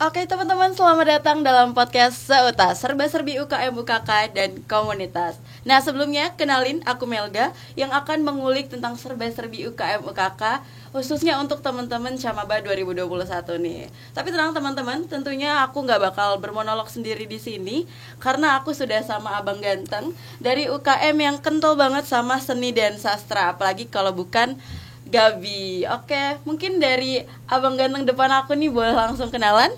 Oke teman-teman, selamat datang dalam podcast Seutas Serba-serbi UKM UKK dan Komunitas. Nah sebelumnya, kenalin aku Melga yang akan mengulik tentang serba-serbi UKM UKK khususnya untuk teman-teman Camaba 2021 nih. Tapi tenang teman-teman, tentunya aku nggak bakal bermonolog sendiri di sini karena aku sudah sama abang ganteng dari UKM yang kental banget sama seni dan sastra, apalagi kalau bukan Gabi. Oke, mungkin dari abang ganteng depan aku nih boleh langsung kenalan?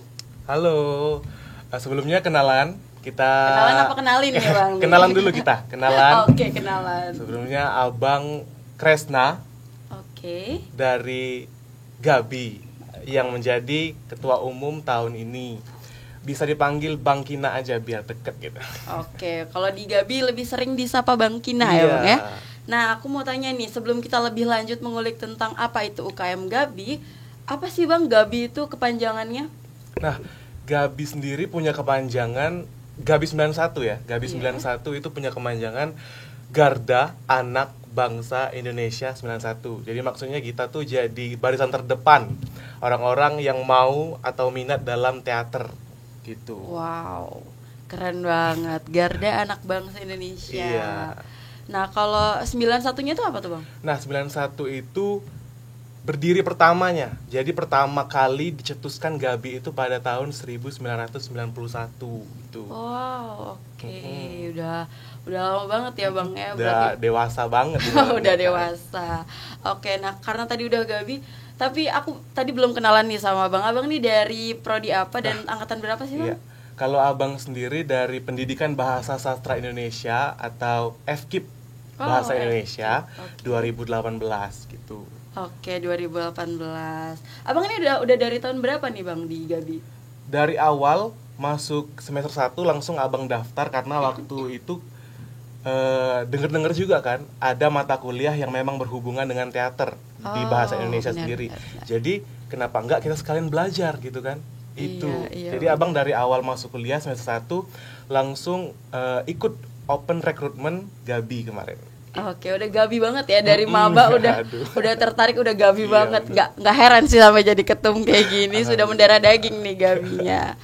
Halo, sebelumnya kenalan kita. Kenalan apa kenalin nih bang? Kenalan dulu kita, kenalan. Oke, kenalan. Sebelumnya Abang Kresna. Oke. Dari Gabi yang menjadi ketua umum tahun ini. Bisa dipanggil Bang Kina aja biar deket gitu. Oke, kalau di Gabi lebih sering disapa Bang Kina ya bang ya. Nah aku mau tanya nih, sebelum kita lebih lanjut mengulik tentang apa itu UKM Gabi, apa sih bang Gabi itu kepanjangannya? Nah, Gabi sendiri punya kepanjangan Gabi 91 ya. Gabi 91 itu punya kepanjangan Garda Anak Bangsa Indonesia 91. Jadi maksudnya kita tuh jadi barisan terdepan orang-orang yang mau atau minat dalam teater gitu. Wow, keren banget. Garda Anak Bangsa Indonesia. Iya. Nah, kalau 91-nya itu apa tuh, Bang? Nah, 91 itu berdiri pertamanya. Jadi pertama kali dicetuskan Gabi itu pada tahun 1991 itu. Wow, oke. Udah lama banget ya, Bang ya. Udah Berarti dewasa banget. udah dewasa. Oke, nah karena tadi udah Gabi, tapi aku tadi belum kenalan nih sama Bang. Abang nih dari prodi apa dan angkatan berapa sih, Bang? Iya. Kalau Abang sendiri dari Pendidikan Bahasa Sastra Indonesia atau FKIP Bahasa Indonesia 2018 gitu. Oke, 2018. Abang ini udah dari tahun berapa nih Bang di Gabi? Dari awal masuk semester 1 langsung Abang daftar karena waktu itu denger-denger juga kan ada mata kuliah yang memang berhubungan dengan teater di Bahasa Indonesia sendiri. Jadi kenapa enggak kita sekalian belajar gitu kan? Itu. Iya, Jadi Abang dari awal masuk kuliah semester 1 langsung ikut open recruitment Gabi kemarin. Oke, udah Gabi banget ya dari maba udah tertarik, udah Gabi Iya, banget. Nggak heran sih sampai jadi ketum kayak gini, sudah mendarah daging nih Gabinya.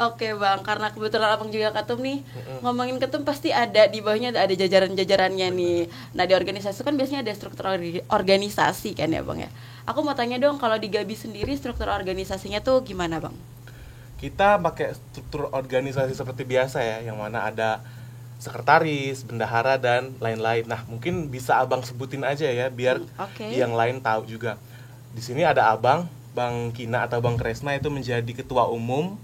Oke Bang, karena kebetulan Abang juga ketum nih, ngomongin ketum pasti ada di bawahnya ada jajaran-jajarannya nih. Nah di organisasi kan biasanya ada struktur organisasi kan ya Bang ya. Aku mau tanya dong, kalau di Gabi sendiri struktur organisasinya tuh gimana Bang? Kita pakai struktur organisasi seperti biasa ya, yang mana ada sekretaris, bendahara dan lain-lain. Nah, mungkin bisa Abang sebutin aja ya biar yang lain tahu juga. Di sini ada Abang, Bang Kina atau Bang Kresna itu menjadi ketua umum.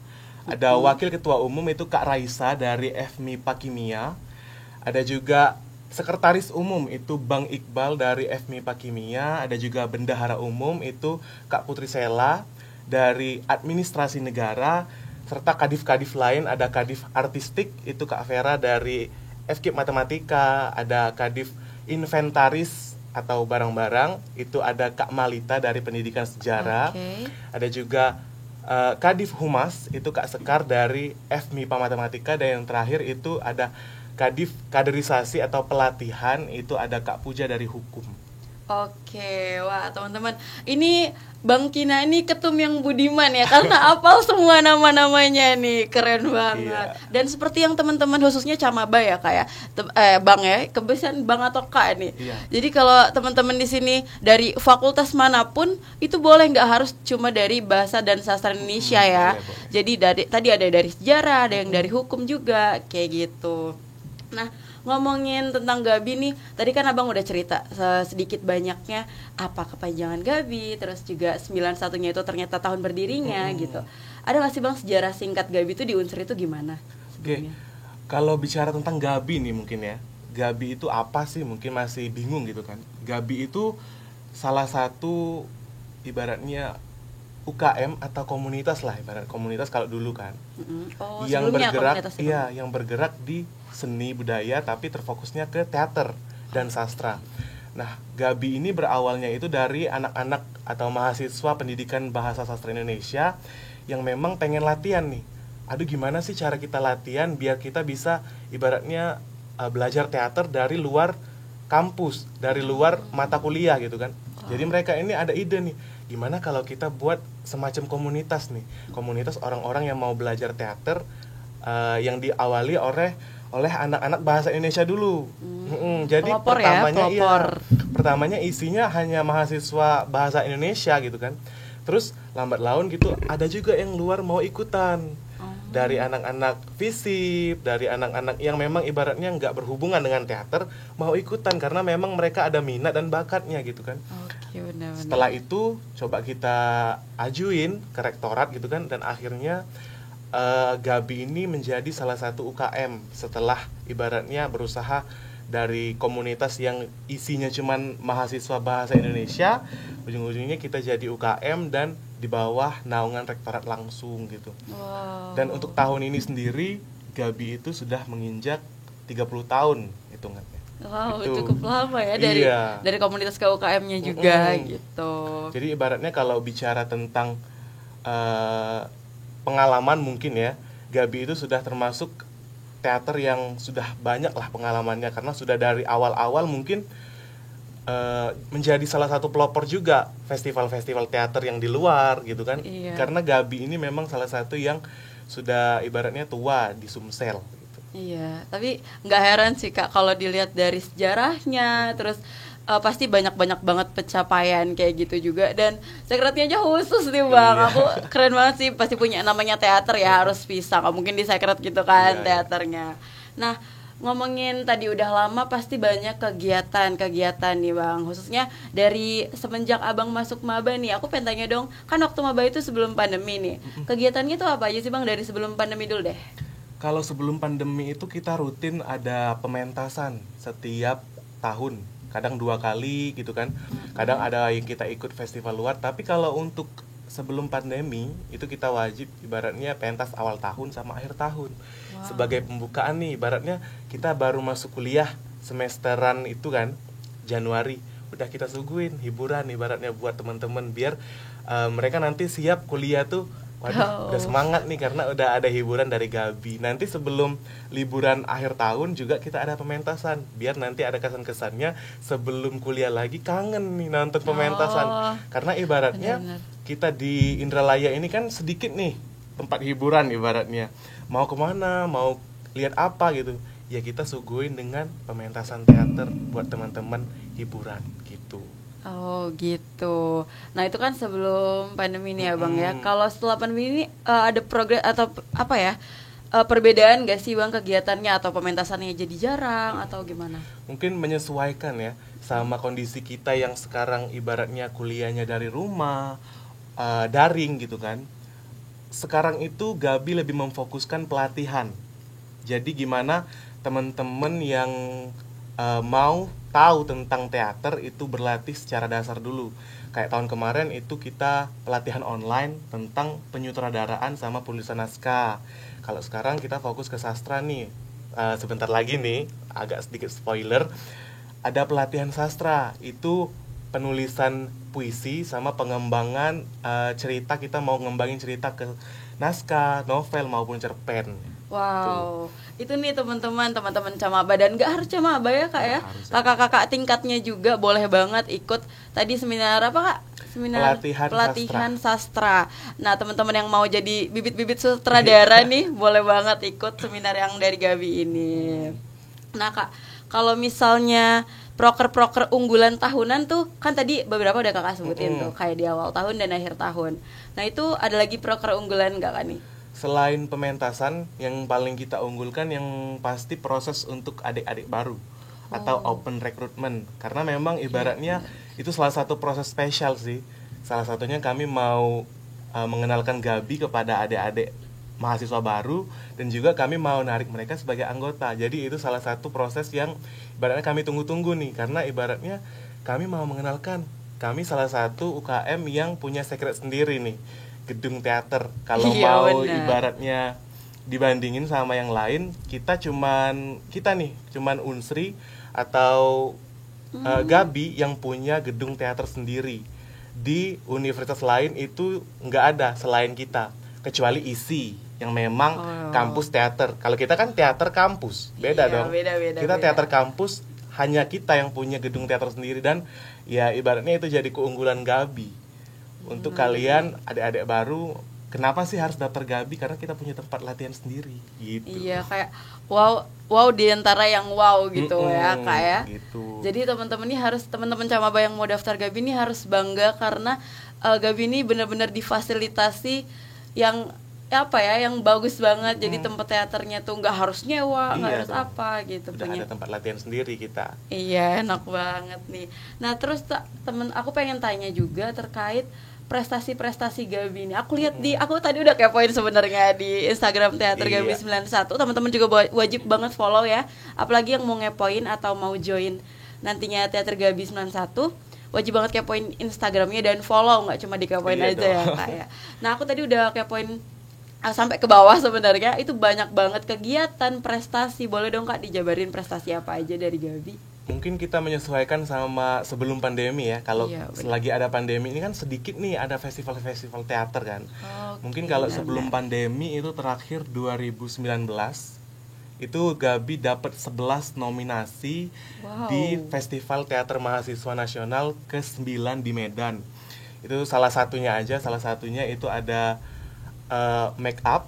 Ada wakil ketua umum itu Kak Raisa dari FMIPA Kimia. Ada juga sekretaris umum itu Bang Iqbal dari FMIPA Kimia. Ada juga bendahara umum itu Kak Putri Sela dari Administrasi Negara. Serta kadif-kadif lain, ada kadif artistik itu Kak Vera dari FKIP Matematika, ada kadif inventaris atau barang-barang itu ada Kak Malita dari Pendidikan Sejarah, ada juga kadif humas itu Kak Sekar dari FMIPA Matematika, dan yang terakhir itu ada kadif kaderisasi atau pelatihan itu ada Kak Puja dari Hukum. Oke, wah teman-teman, ini Bang Kina ini ketum yang budiman ya, karena apal semua nama-namanya nih, keren banget. Dan seperti yang teman-teman khususnya Camaba ya kayak Bang ya, kebiasaan Bang atau Kak nih. Jadi kalau teman-teman di sini dari fakultas manapun itu boleh, nggak harus cuma dari Bahasa dan Sastra Indonesia ya. Jadi tadi ada dari sejarah, ada yang dari hukum juga kayak gitu. Nah, ngomongin tentang Gabi nih, tadi kan Abang udah cerita sedikit banyaknya apa kepanjangan Gabi, terus juga 91-nya itu ternyata tahun berdirinya gitu. Ada nggak sih Bang sejarah singkat Gabi itu di Unsur itu gimana? Oke, kalau bicara tentang Gabi nih mungkin ya, Gabi itu apa sih, mungkin masih bingung gitu kan. Gabi itu salah satu ibaratnya UKM atau komunitas lah, ibarat komunitas kalau dulu kan. Yang bergerak, yang bergerak di seni budaya tapi terfokusnya ke teater dan sastra. Nah, Gabi ini berawalnya itu dari anak-anak atau mahasiswa Pendidikan Bahasa Sastra Indonesia yang memang pengen latihan nih. Aduh, gimana sih cara kita latihan biar kita bisa ibaratnya belajar teater dari luar kampus, dari luar mata kuliah gitu kan. Jadi mereka ini ada ide nih, gimana kalau kita buat semacam komunitas nih, komunitas orang-orang yang mau belajar teater, yang diawali oleh anak-anak bahasa Indonesia dulu. Jadi pertamanya isinya hanya mahasiswa bahasa Indonesia gitu kan. Terus lambat laun gitu ada juga yang luar mau ikutan. Dari anak-anak FISIP, dari anak-anak yang memang ibaratnya nggak berhubungan dengan teater mau ikutan karena memang mereka ada minat dan bakatnya gitu kan. Benar-benar. Setelah itu coba kita ajuin ke rektorat gitu kan, dan akhirnya Gabi ini menjadi salah satu UKM setelah ibaratnya berusaha dari komunitas yang isinya cuman mahasiswa bahasa Indonesia, ujung-ujungnya kita jadi UKM dan di bawah naungan rektorat langsung gitu. Dan untuk tahun ini sendiri Gabi itu sudah menginjak 30 tahun hitungannya. Cukup lama ya dari komunitas ke UKM-nya juga gitu. Jadi ibaratnya kalau bicara tentang pengalaman mungkin ya, Gabi itu sudah termasuk teater yang sudah banyak lah pengalamannya, karena sudah dari awal-awal mungkin menjadi salah satu pelopor juga festival-festival teater yang di luar gitu kan. Karena Gabi ini memang salah satu yang sudah ibaratnya tua di Sumsel gitu. Iya, tapi nggak heran sih Kak kalau dilihat dari sejarahnya, terus pasti banyak banget pencapaian kayak gitu juga. Dan sekretnya aja khusus nih Bang. Aku keren banget sih, pasti punya namanya teater ya, harus bisa, nggak mungkin di sekret gitu kan teaternya. Nah, ngomongin tadi udah lama pasti banyak kegiatan nih Bang, khususnya dari semenjak Abang masuk maba nih. Aku pengen tanya dong, kan waktu maba itu sebelum pandemi nih, kegiatannya tuh apa aja sih Bang dari sebelum pandemi dulu deh? Kalau sebelum pandemi itu kita rutin ada pementasan setiap tahun, kadang 2 kali gitu kan, kadang ada yang kita ikut festival luar. Tapi kalau untuk sebelum pandemi itu kita wajib ibaratnya pentas awal tahun sama akhir tahun. Sebagai pembukaan nih, ibaratnya kita baru masuk kuliah semesteran itu kan, Januari, udah kita suguhin hiburan ibaratnya buat teman-teman biar mereka nanti siap kuliah tuh, udah semangat nih karena udah ada hiburan dari Gabi. Nanti sebelum liburan akhir tahun juga kita ada pementasan, biar nanti ada kesan-kesannya sebelum kuliah lagi kangen nih nonton pementasan. Karena ibaratnya kita di Indralaya ini kan sedikit nih tempat hiburan ibaratnya. Mau kemana, mau lihat apa gitu, ya kita suguhin dengan pementasan teater buat teman-teman hiburan gitu. Oh gitu. Nah itu kan sebelum pandemi nih ya Bang ya. Kalau setelah pandemi ini ada progres atau apa ya, perbedaan gak sih Bang kegiatannya atau pementasannya jadi jarang atau gimana? Mungkin menyesuaikan ya sama kondisi kita yang sekarang ibaratnya kuliahnya dari rumah, daring gitu kan. Sekarang itu Gabi lebih memfokuskan pelatihan. Jadi gimana teman-teman yang mau tahu tentang teater itu berlatih secara dasar dulu. Kayak tahun kemarin itu kita pelatihan online tentang penyutradaraan sama penulisan naskah. Kalau sekarang kita fokus ke sastra nih. Sebentar lagi nih, agak sedikit spoiler, ada pelatihan sastra. Itu penulisan puisi sama pengembangan cerita. Kita mau ngembangin cerita ke naskah, novel maupun cerpen. Wow, itu nih teman-teman Camaba, dan gak harus Camaba ya Kak ya, kakak-kakak tingkatnya juga boleh banget ikut tadi seminar apa Kak? Seminar pelatihan sastra. Nah teman-teman yang mau jadi bibit-bibit sutradara nih boleh banget ikut seminar yang dari Gabi ini. Nah Kak, kalau misalnya proker-proker unggulan tahunan tuh kan tadi beberapa udah Kakak sebutin tuh, kayak di awal tahun dan akhir tahun. Nah itu ada lagi proker unggulan gak Kak nih? Selain pementasan, yang paling kita unggulkan yang pasti proses untuk adik-adik baru atau open recruitment. Karena memang ibaratnya itu salah satu proses spesial sih. Salah satunya kami mau mengenalkan Gabi kepada adik-adik mahasiswa baru, dan juga kami mau narik mereka sebagai anggota. Jadi itu salah satu proses yang ibaratnya kami tunggu-tunggu nih, karena ibaratnya kami mau mengenalkan kami salah satu UKM yang punya secret sendiri nih, gedung teater. Kalau mau ibaratnya dibandingin sama yang lain, kita cuman Unsri atau Gabi yang punya gedung teater sendiri. Di universitas lain itu nggak ada selain kita, kecuali ISI yang memang kampus teater. Kalau kita kan teater kampus, beda dong. Kita teater kampus, hanya kita yang punya gedung teater sendiri, dan ya ibaratnya itu jadi keunggulan Gabi. Untuk kalian adik-adik baru, kenapa sih harus daftar Gabi? Karena kita punya tempat latihan sendiri gitu. Iya, kayak wow di antara yang wow gitu ya Kak ya. Gitu. Jadi teman-teman Camaba yang mau daftar Gabi ini harus bangga karena Gabi ini benar-benar difasilitasi yang yang bagus banget. Jadi tempat teaternya tuh nggak harus nyewa, nggak harus apa gitu. Udah ada tempat latihan sendiri kita. Iya, enak banget nih. Nah terus aku pengen tanya juga terkait prestasi-prestasi Gabi ini. Aku lihat aku tadi udah kepoin sebenarnya di Instagram Teater Gabi 91. Teman-teman juga wajib banget follow ya. Apalagi yang mau ngepoin atau mau join nantinya Teater Gabi 91, wajib banget kepoin Instagramnya dan follow, nggak cuma dikepoin aja ya Kak ya. Nah, aku tadi udah kepoin sampai ke bawah sebenarnya. Itu banyak banget kegiatan, prestasi. Boleh dong Kak dijabarin prestasi apa aja dari Gabi? Mungkin kita menyesuaikan sama sebelum pandemi ya. Kalau selagi ada pandemi ini kan sedikit nih ada festival-festival teater kan. Mungkin kalau sebelum pandemi itu terakhir 2019 itu Gabi dapat 11 nominasi di Festival Teater Mahasiswa Nasional ke-9 di Medan. Itu salah satunya itu ada make up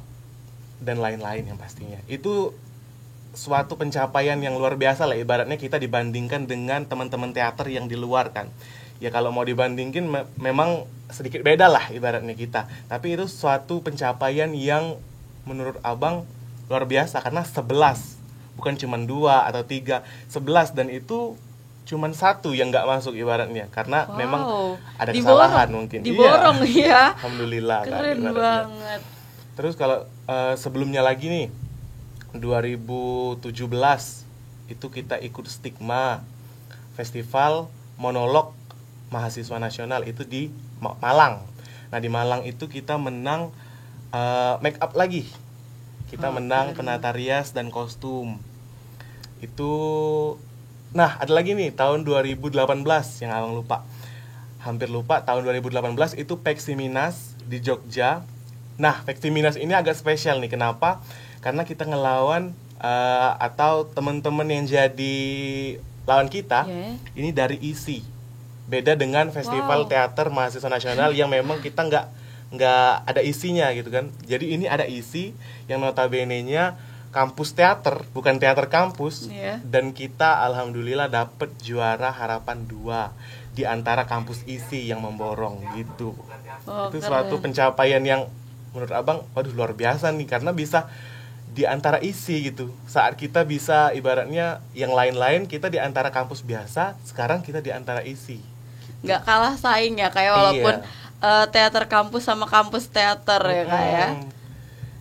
dan lain-lain yang pastinya. Itu suatu pencapaian yang luar biasa lah, ibaratnya kita dibandingkan dengan teman-teman teater yang di luar kan. Ya kalau mau dibandingin memang sedikit beda lah ibaratnya kita. Tapi itu suatu pencapaian yang menurut Abang luar biasa karena 11, bukan cuma 2 atau 3, 11, dan itu cuma 1 yang nggak masuk ibaratnya karena memang ada kesalahan mungkin. Diborong ya. Alhamdulillah. Keren kan, banget. Terus kalau sebelumnya lagi nih 2017 itu kita ikut Stigma Festival Monolog Mahasiswa Nasional itu di Malang. Nah di Malang itu kita menang make up lagi. Kita menang penata rias dan kostum. Itu nah ada lagi nih tahun 2018 yang Abang lupa. Hampir lupa, tahun 2018 itu Peksiminas di Jogja. Nah Peksiminas ini agak spesial nih, kenapa? Karena kita ngelawan atau teman-teman yang jadi lawan kita ini dari ISI. Beda dengan Festival Teater Mahasiswa Nasional yang memang kita nggak ada isinya gitu kan. Jadi ini ada isi yang notabene-nya kampus teater, bukan teater kampus. Dan kita alhamdulillah dapet juara harapan 2 di antara kampus isi yang memborong gitu. Itu suatu pencapaian yang menurut Abang waduh luar biasa nih, karena bisa di antara isi gitu. Saat kita bisa ibaratnya yang lain-lain kita di antara kampus biasa, sekarang kita di antara isi. Nggak kalah saing ya kayak walaupun teater kampus sama kampus teater ya kayak.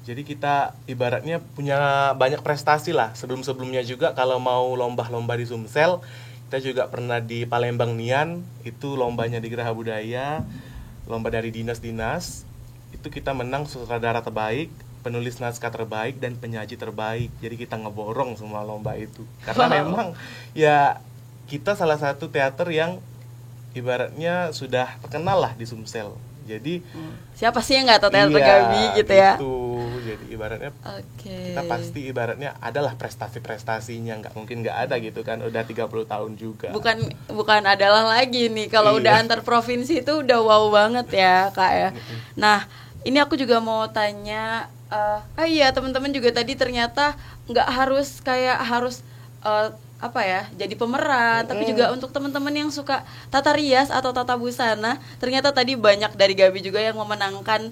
Jadi kita ibaratnya punya banyak prestasi lah. Sebelum-sebelumnya juga kalau mau lomba-lomba di Sumsel, kita juga pernah di Palembang Nian, itu lombanya di Geraha Budaya, lomba dari dinas-dinas. Itu kita menang sutradara terbaik, penulis naskah terbaik, dan penyaji terbaik. Jadi kita ngeborong semua lomba itu. Karena memang ya kita salah satu teater yang ibaratnya sudah terkenal lah di Sumsel. Jadi siapa sih yang nggak tahu teater Gabi gitu ya? Jadi ibaratnya kita pasti ibaratnya adalah prestasi-prestasinya, nggak mungkin nggak ada gitu kan. Udah 30 tahun juga. Bukan adalah lagi nih. Kalau udah antar provinsi itu udah wow banget ya Kak ya. Nah ini aku juga mau tanya, teman-teman juga tadi ternyata nggak harus jadi pemeran, tapi juga untuk teman-teman yang suka tata rias atau tata busana, ternyata tadi banyak dari Gabi juga yang memenangkan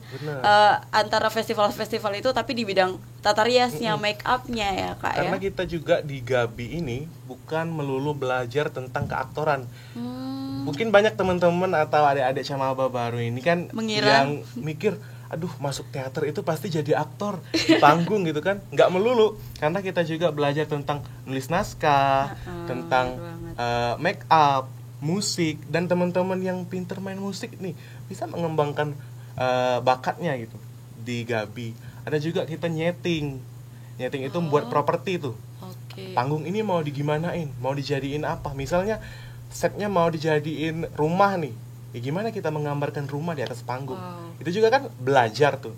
antara festival-festival itu, tapi di bidang tata riasnya, make upnya ya Kak. Karena kita juga di Gabi ini bukan melulu belajar tentang keaktoran. Mungkin banyak teman-teman atau adik-adik Camaba baru ini kan yang mikir, aduh masuk teater itu pasti jadi aktor di panggung gitu kan. Nggak melulu, karena kita juga belajar tentang nulis naskah, tentang make up, musik, dan teman-teman yang pinter main musik nih bisa mengembangkan bakatnya gitu di Gabi. Ada juga kita nyeting itu buat properti tuh. Panggung ini mau digimanain, mau dijadiin apa, misalnya setnya mau dijadiin rumah nih, ya gimana kita menggambarkan rumah di atas panggung. Itu juga kan belajar tuh.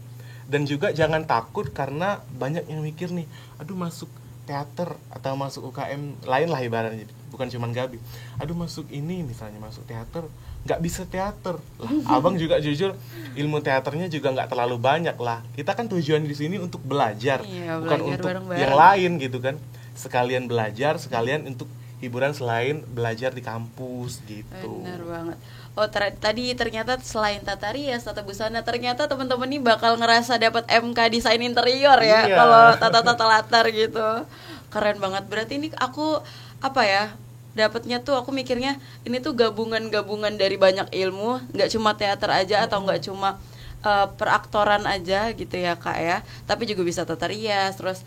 Dan juga jangan takut, karena banyak yang mikir nih, aduh masuk teater atau masuk UKM lain lah ibaratnya, bukan cuman Gabi. Aduh masuk ini misalnya, masuk teater nggak bisa teater lah. Abang juga jujur ilmu teaternya juga nggak terlalu banyak lah. Kita kan tujuan di sini untuk belajar, bukan belajar untuk bareng-bareng yang lain gitu kan. Sekalian belajar, sekalian untuk hiburan selain belajar di kampus gitu. Benar banget. Oh tadi ternyata selain tata rias, tata busana, ternyata teman-teman ini bakal ngerasa dapat MK desain interior ya, kalau tata latar gitu. Keren banget. Berarti ini aku apa ya? Dapatnya tuh aku mikirnya ini tuh gabungan dari banyak ilmu, nggak cuma teater aja atau nggak cuma peraktoran aja gitu ya Kak ya, tapi juga bisa tata rias, terus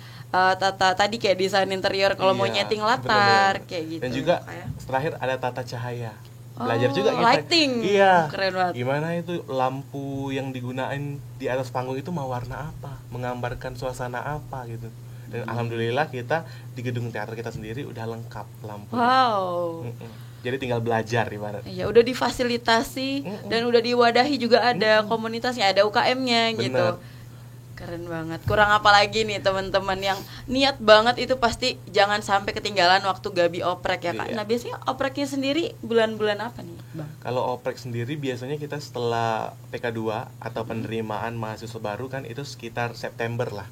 tadi kayak desain interior kalau mau nyeting latar, bener. Kayak gitu. Dan juga terakhir ada tata cahaya. Belajar juga kita. Lighting. Iya. Keren banget. Gimana itu lampu yang digunain di atas panggung itu mau warna apa, menggambarkan suasana apa gitu. Dan alhamdulillah kita di gedung teater kita sendiri udah lengkap lampu. Wow. Jadi tinggal belajar ibaratnya. Ya udah difasilitasi dan udah diwadahi juga ada komunitasnya, ada UKM-nya gitu. Keren banget. Kurang apa lagi nih teman-teman yang niat banget itu pasti jangan sampai ketinggalan waktu Gabi oprek ya Kak. Nah biasanya opreknya sendiri bulan-bulan apa nih Bang? Kalau oprek sendiri biasanya kita setelah PK2 atau penerimaan mahasiswa baru kan itu sekitar September lah.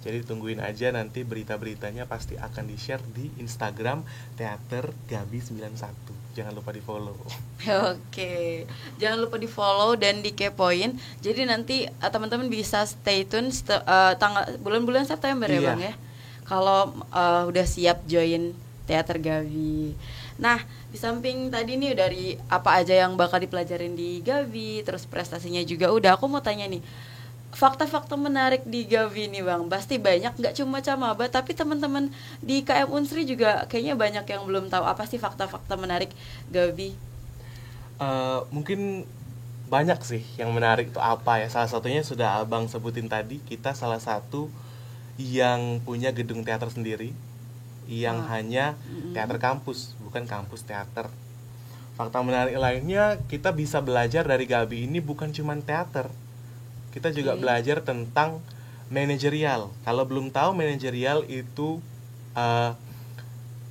Jadi tungguin aja nanti berita-beritanya pasti akan di-share di Instagram Teater Gabi 91. Jangan lupa di-follow. Oke. Jangan lupa di-follow dan dikepoin. Jadi nanti teman-teman bisa stay tune tanggal bulan-bulan September ya Bang ya. Kalau udah siap join Teater Gabi. Nah, di samping tadi nih dari apa aja yang bakal dipelajarin di Gabi, terus prestasinya juga udah, aku mau tanya nih. Fakta-fakta menarik di Gavi nih Bang, pasti banyak, nggak cuma Camaba tapi teman-teman di KM Unsri juga kayaknya banyak yang belum tahu apa sih fakta-fakta menarik Gavi. Mungkin banyak sih yang menarik itu apa ya. Salah satunya sudah Abang sebutin tadi, kita salah satu yang punya gedung teater sendiri yang hanya teater kampus, bukan kampus teater. Fakta menarik lainnya, kita bisa belajar dari Gavi ini bukan cuma teater. Kita juga belajar tentang manajerial. Kalau belum tahu, manajerial itu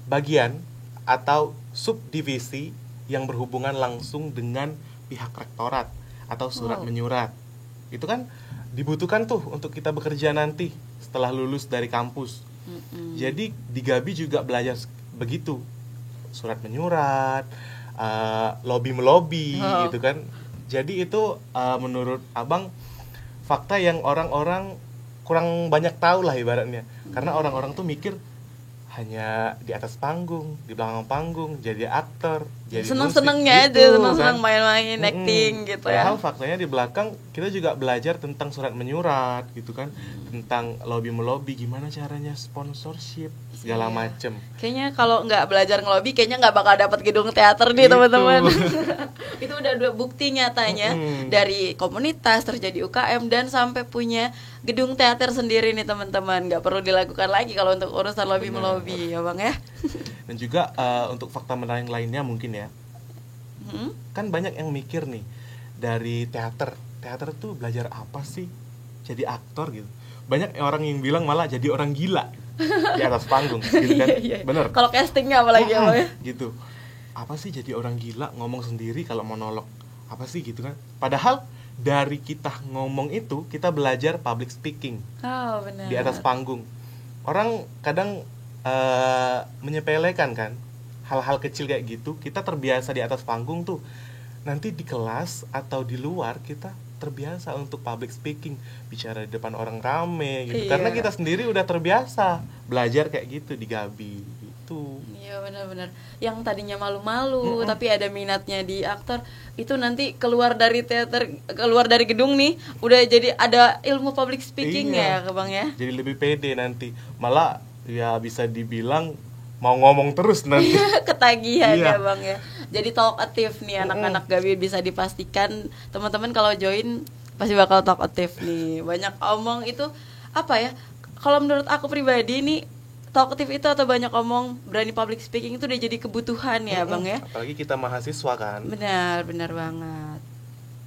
bagian atau subdivisi yang berhubungan langsung dengan pihak rektorat atau surat menyurat. Itu kan dibutuhkan tuh untuk kita bekerja nanti setelah lulus dari kampus. Jadi di Gabi juga belajar begitu, surat menyurat, lobby gitu kan. Jadi itu menurut Abang fakta yang orang-orang kurang banyak tahu lah ibaratnya. Karena orang-orang tuh mikir hanya di atas panggung, di belakang panggung, jadi aktor, jadi seneng-senengnya musik, aja, seneng-seneng main-main, acting gitu ya. Padahal faktanya di belakang kita juga belajar tentang surat menyurat gitu kan, tentang lobby-melobi, gimana caranya sponsorship, segala macem. Kayaknya kalau nggak belajar ngelobi, kayaknya nggak bakal dapat gedung teater nih teman-teman. Itu udah bukti nyatanya dari komunitas terjadi UKM dan sampai punya gedung teater sendiri nih teman-teman. Nggak perlu dilakukan lagi kalau untuk urusan lobby-melobi ya Bang ya. Dan juga untuk fakta menarik lainnya mungkin ya, kan banyak yang mikir nih dari teater tuh belajar apa sih, jadi aktor gitu. Banyak orang yang bilang malah jadi orang gila di atas panggung gitu kan. Bener. Kalau castingnya apalagi ya gitu. Apa sih jadi orang gila ngomong sendiri kalau monolog, apa sih gitu kan. Padahal dari kita ngomong itu kita belajar public speaking. Benar. Di atas panggung. Orang kadang menyepelekan kan hal-hal kecil kayak gitu. Kita terbiasa di atas panggung tuh, nanti di kelas atau di luar kita terbiasa untuk public speaking, bicara di depan orang rame gitu. Karena kita sendiri udah terbiasa belajar kayak gitu di Gabi gitu. Iya benar-benar. Yang tadinya malu-malu tapi ada minatnya di aktor, itu nanti keluar dari teater, keluar dari gedung nih udah jadi ada ilmu public speaking ya Bang ya. Jadi lebih pede nanti. Malah ya bisa dibilang mau ngomong terus nanti. Ketagihan ya Bang ya. Jadi talkative nih anak-anak Gabi, bisa dipastikan teman-teman kalau join pasti bakal talkative nih. Banyak omong itu apa ya? Kalau menurut aku pribadi nih, talkative itu atau banyak omong, berani public speaking itu udah jadi kebutuhan ya Bang ya. Apalagi kita mahasiswa kan. Benar banget.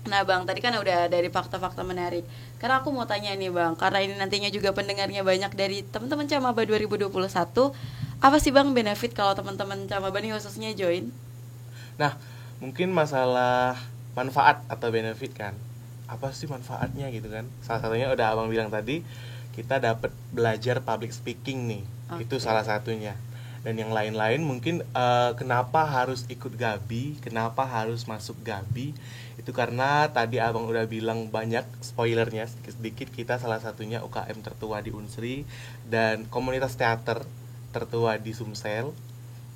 Nah Bang, tadi kan udah dari fakta-fakta menarik. Karena aku mau tanya nih Bang, karena ini nantinya juga pendengarnya banyak dari teman-teman Camaba 2021, apa sih Bang benefit kalau teman-teman Camaba nih khususnya join? Nah, mungkin masalah manfaat atau benefit kan. Apa sih manfaatnya gitu kan? Salah satunya udah Abang bilang tadi, kita dapat belajar public speaking nih. Itu salah satunya. Dan yang lain-lain mungkin kenapa harus ikut Gabi, kenapa harus masuk Gabi, itu karena tadi Abang udah bilang banyak spoilernya, sedikit-sedikit kita salah satunya UKM tertua di Unsri dan komunitas teater tertua di Sumsel,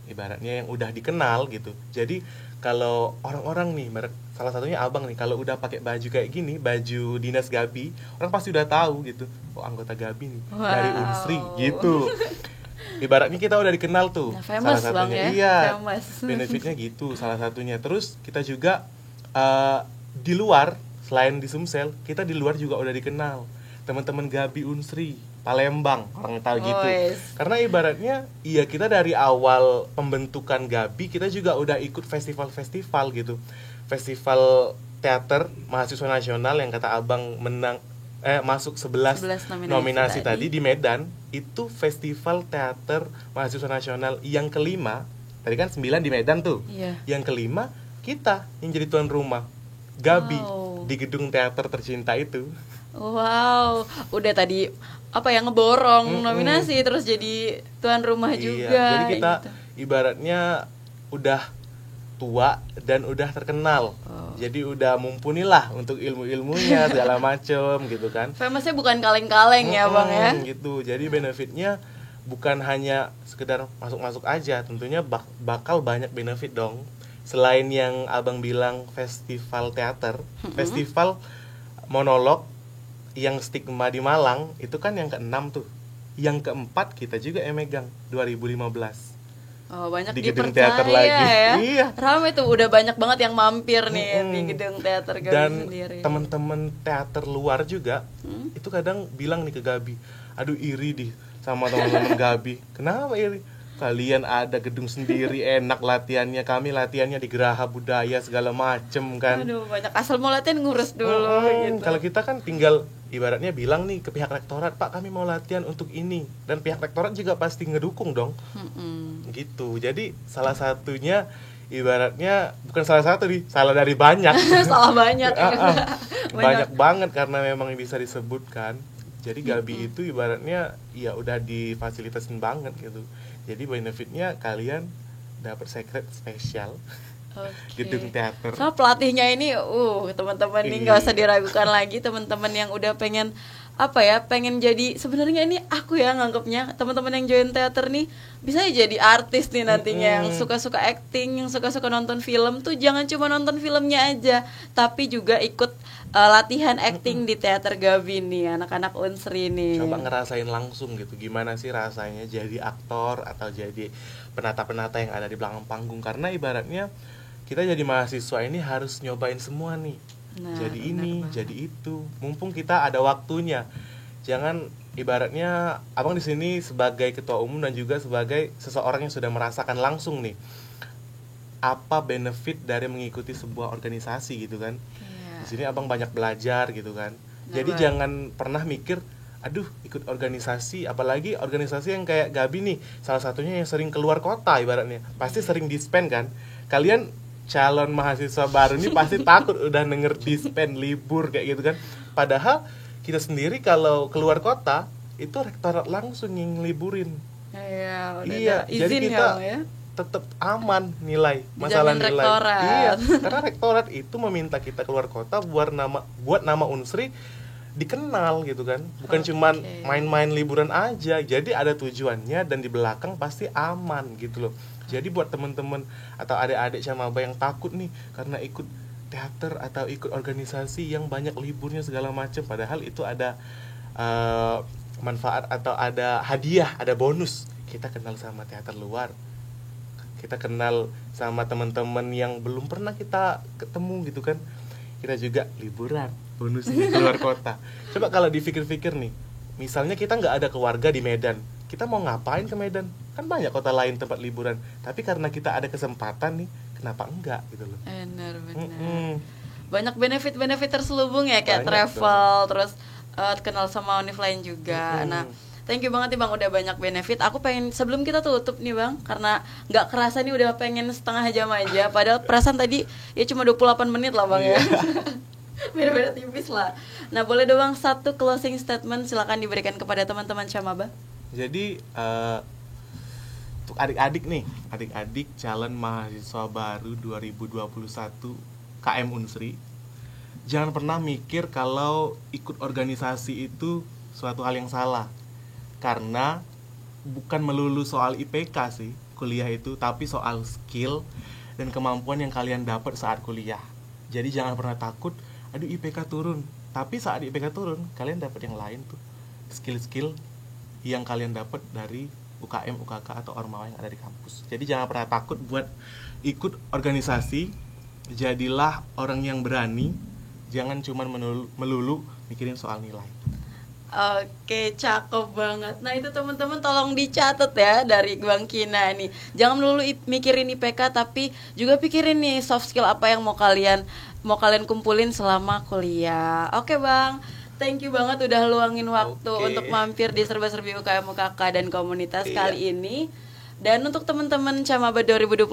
ibaratnya yang udah dikenal gitu. Jadi kalau orang-orang nih, salah satunya Abang nih, kalau udah pakai baju kayak gini, baju dinas Gabi, orang pasti udah tahu gitu, oh anggota Gabi nih, dari Unsri gitu. Ibaratnya kita udah dikenal tuh, nah, famous salah satunya. Bang, ya? Iya, famous. benefitnya gitu salah satunya. Terus kita juga di luar, selain di Sumsel, kita di luar juga udah dikenal. Teman-teman Gabi Unsri, Palembang, orang tahu gitu. Karena ibaratnya, iya kita dari awal pembentukan Gabi, kita juga udah ikut festival-festival gitu. Festival teater mahasiswa nasional yang kata Abang menang, masuk 11 nominasi tadi di Medan. Itu festival teater mahasiswa nasional yang kelima. Tadi kan 9 di Medan tuh. Yang kelima kita yang jadi tuan rumah Gabi di gedung teater tercinta itu. Wow, udah tadi apa ya ngeborong nominasi terus jadi tuan rumah juga. Jadi kita gitu. Ibaratnya udah tua dan udah terkenal. Jadi udah mumpuni lah untuk ilmu-ilmunya segala macem gitu kan. Famousnya bukan kaleng-kaleng ya Bang ya. Gitu. Jadi benefitnya bukan hanya sekedar masuk-masuk aja, tentunya bakal banyak benefit dong. Selain yang Abang bilang festival teater, festival monolog yang stigma di Malang itu kan yang ke-6 tuh. Yang ke-4 kita juga yang megang 2015. Oh, banyak di gedung teater lagi. Ya? Iya. Ramai tuh, udah banyak banget yang mampir nih di gedung teater Gabi dan sendiri. Dan teman-teman teater luar juga itu kadang bilang nih ke Gabi, aduh iri di sama teman-teman Gabi. Kenapa iri? Kalian ada gedung sendiri, enak latihannya, kami latihannya di Geraha Budaya segala macem kan. Aduh, banyak asal mau latihan ngurus dulu gitu. Kalau kita kan tinggal ibaratnya bilang nih ke pihak rektorat, Pak kami mau latihan untuk ini, dan pihak rektorat juga pasti ngedukung dong. Gitu. Jadi salah satunya ibaratnya bukan salah satu nih, salah dari banyak. Salah banyak. Banyak banget karena memang bisa disebutkan. Jadi Gabi itu ibaratnya ya udah difasilitasin banget gitu. Jadi benefitnya kalian dapat secret spesial Okay. gedung teater. So pelatihnya ini, teman-teman ini nggak usah diragukan lagi, teman-teman yang udah pengen apa ya, pengen jadi, sebenarnya ini aku ya nganggapnya teman-teman yang join teater nih bisa jadi artis nih nantinya, yang suka-suka acting, yang suka-suka nonton film tuh jangan cuma nonton filmnya aja, tapi juga ikut latihan acting di teater Gabi nih, anak-anak Unsri nih. Coba ngerasain langsung gitu, gimana sih rasanya jadi aktor atau jadi penata-penata yang ada di belakang panggung, karena ibaratnya kita jadi mahasiswa ini harus nyobain semua nih. Jadi ini, jadi itu. Mumpung kita ada waktunya. Jangan ibaratnya Abang di sini sebagai ketua umum dan juga sebagai seseorang yang sudah merasakan langsung nih apa benefit dari mengikuti sebuah organisasi gitu kan. Di sini Abang banyak belajar gitu kan. Jadi jangan pernah mikir, aduh ikut organisasi, apalagi organisasi yang kayak Gabi nih, salah satunya yang sering keluar kota ibaratnya. Pasti sering dispen kan. Kalian calon mahasiswa baru ini pasti takut udah denger dispen libur kayak gitu kan. Padahal kita sendiri kalau keluar kota itu rektorat langsung yang liburin. Iya, jadi kita tetap aman nilai, masalah nilai. Iya, karena rektorat itu meminta kita keluar kota buat nama Unsri dikenal gitu kan. Bukan cuman main-main liburan aja. Jadi ada tujuannya dan di belakang pasti aman gitu loh. Jadi buat teman-teman atau adik-adik Camaba yang takut nih karena ikut teater atau ikut organisasi yang banyak liburnya segala macam, padahal itu ada manfaat atau ada hadiah, ada bonus. Kita kenal sama teater luar, kita kenal sama teman-teman yang belum pernah kita ketemu gitu kan. Kita juga liburan, bonusnya keluar kota. Coba kalau dipikir-pikir nih, misalnya kita nggak ada keluarga di Medan, kita mau ngapain ke Medan? Kan banyak kota lain tempat liburan. Tapi karena kita ada kesempatan nih, kenapa enggak gitu loh. Benar. Banyak benefit-benefit terselubung ya, kayak banyak travel, terus kenal sama univ lain juga. Nah, thank you banget nih Bang, udah banyak benefit. Aku pengen sebelum kita tutup nih Bang, karena nggak kerasa nih udah pengen setengah jam aja. Padahal perasaan tadi ya cuma 28 menit lah Bang ya. Beda-beda tipis lah. Nah, boleh dong Bang satu closing statement silakan diberikan kepada teman-teman Camaba. Jadi untuk adik-adik calon mahasiswa baru 2021 KM Unsri, jangan pernah mikir kalau ikut organisasi itu suatu hal yang salah. Karena bukan melulu soal IPK sih kuliah itu, tapi soal skill dan kemampuan yang kalian dapat saat kuliah. Jadi jangan pernah takut, aduh IPK turun. Tapi saat IPK turun, kalian dapat yang lain tuh. Skill-skill yang kalian dapat dari UKM, UKK atau ormawa yang ada di kampus. Jadi jangan pernah takut buat ikut organisasi. Jadilah orang yang berani. Jangan cuma melulu mikirin soal nilai. Oke, cakep banget. Nah itu teman-teman tolong dicatat ya dari Bang Kina nih. Jangan melulu mikirin IPK, tapi juga pikirin nih soft skill apa yang mau kalian kumpulin selama kuliah. Oke Bang, thank you banget udah luangin waktu untuk mampir di Serba-Serbi UKM UKK dan komunitas kali ini. Dan untuk teman-teman Camaba 2021,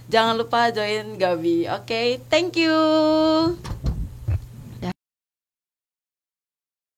jangan lupa join Gabi. Oke, thank you.